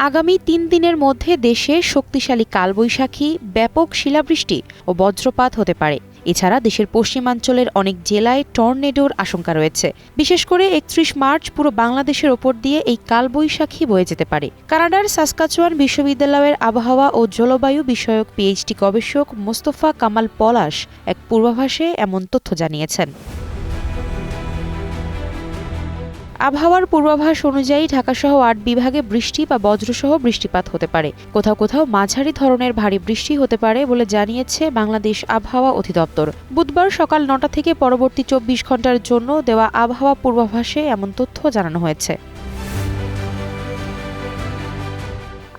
আগামী ৩ দিনের মধ্যে দেশে শক্তিশালী কালবৈশাখী, ব্যাপক শিলাবৃষ্টি ও বজ্রপাত হতে পারে। এছাড়া দেশের পশ্চিমাঞ্চলের অনেক জেলায় টর্নেডোর আশঙ্কা রয়েছে। বিশেষ করে ৩১ মার্চ পুরো বাংলাদেশের ওপর দিয়ে এই কালবৈশাখী বয়ে যেতে পারে। কানাডার সাসকাচুয়ান বিশ্ববিদ্যালয়ের আবহাওয়া ও জলবায়ু বিষয়ক পিএইচডি গবেষক মোস্তফা কামাল পলাশ এক পূর্বাভাসে এমন তথ্য জানিয়েছেন। আবহাওয়ার পূর্বাভাস অনুযায়ী ঢাকাসহ ৮ বিভাগে বৃষ্টি বা বজ্রসহ বৃষ্টিপাত হতে পারে। কোথাও কোথাও মাঝারি ধরনের ভারী বৃষ্টি হতে পারে বলে জানিয়েছে বাংলাদেশ আবহাওয়া অধিদপ্তর। বুধবার সকাল ৯টা থেকে পরবর্তী ২৪ ঘণ্টার জন্য দেওয়া আবহাওয়া পূর্বাভাসে এমন তথ্য জানানো হয়েছে।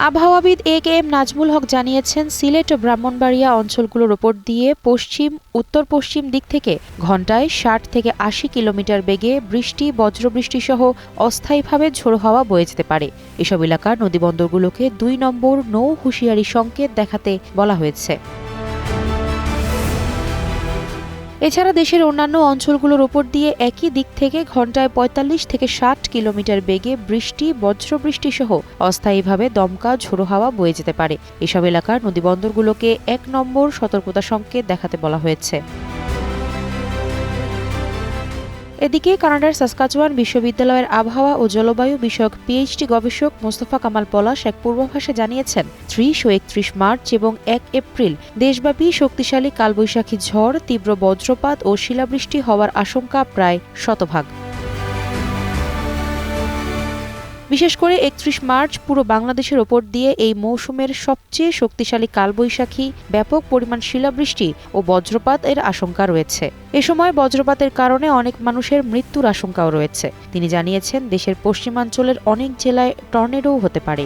আবহাওয়াবিদ এ.কে.এম. নাজমুল হক জানিয়েছেন, সিলেট ও ব্রাহ্মণবাড়িয়া অঞ্চলগুলোর ওপর দিয়ে পশ্চিম উত্তর পশ্চিম দিক থেকে ঘণ্টায় ৬০ থেকে ৮০ কিলোমিটার বেগে বৃষ্টি, বজ্রবৃষ্টি সহ অস্থায়ীভাবে ঝোড়ো হাওয়া বয়ে যেতে পারে। এসব এলাকার নদীবন্দরগুলোকে ২ নম্বর নৌ হুঁশিয়ারি সংকেত দেখাতে বলা হয়েছে। এছাড়া দেশের অন্যান্য অঞ্চলগুলোর ওপর দিয়ে একই দিক থেকে ঘণ্টায় ৪৫ থেকে ৬০ কিলোমিটার বেগে বৃষ্টি, বজ্রবৃষ্টি সহ অস্থায়ীভাবে দমকা ঝোড়ো হাওয়া বয়ে যেতে পারে। এসব এলাকার নদীবন্দরগুলোকে ১ নম্বর সতর্কতা সংকেত দেখাতে বলা হয়েছে। এদিকে কানাডার সাসকাচুয়ান বিশ্ববিদ্যালয়ের আবহাওয়া ও জলবায়ু বিষয়ক পিএইচডি গবেষক মোস্তফা কামাল পলাশ এক পূর্বাভাসে জানিয়েছেন, ৩০ ও ৩১ মার্চ এবং ১ এপ্রিল দেশব্যাপী শক্তিশালী কালবৈশাখী ঝড়, তীব্র বজ্রপাত ও শিলাবৃষ্টি হওয়ার আশঙ্কা প্রায় শতভাগ। বিশেষ করে ৩১ মার্চ পুরো বাংলাদেশের ওপর দিয়ে এই মৌসুমের সবচেয়ে শক্তিশালী কালবৈশাখী, ব্যাপক পরিমাণ শিলাবৃষ্টি ও বজ্রপাত এর আশঙ্কা রয়েছে। এ সময় বজ্রপাতের কারণে অনেক মানুষের মৃত্যুর আশঙ্কাও রয়েছে। তিনি জানিয়েছেন, দেশের পশ্চিমাঞ্চলের অনেক জেলায় টর্নেডোও হতে পারে।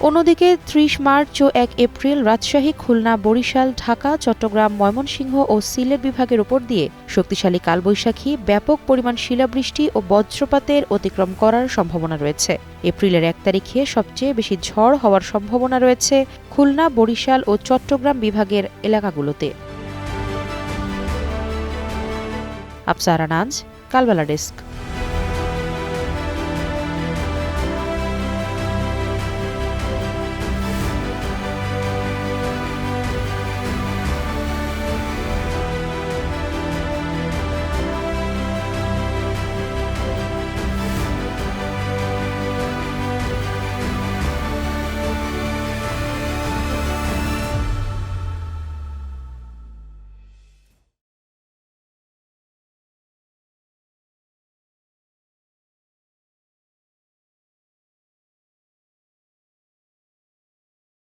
অন্যদিকে ৩০ মার্চ ও ১ এপ্রিল রাজশাহী, খুলনা, বরিশাল, ঢাকা, চট্টগ্রাম, ময়মনসিংহ ও সিলেট বিভাগের ওপর দিয়ে শক্তিশালী কালবৈশাখী, ব্যাপক পরিমাণ শিলাবৃষ্টি ও বজ্রপাতের অতিক্রম করার সম্ভাবনা রয়েছে। এপ্রিলের ১ তারিখে সবচেয়ে বেশি ঝড় হওয়ার সম্ভাবনা রয়েছে খুলনা, বরিশাল ও চট্টগ্রাম বিভাগের এলাকাগুলোতে। আফসারা নাজ, কালবেলা ডেস্ক।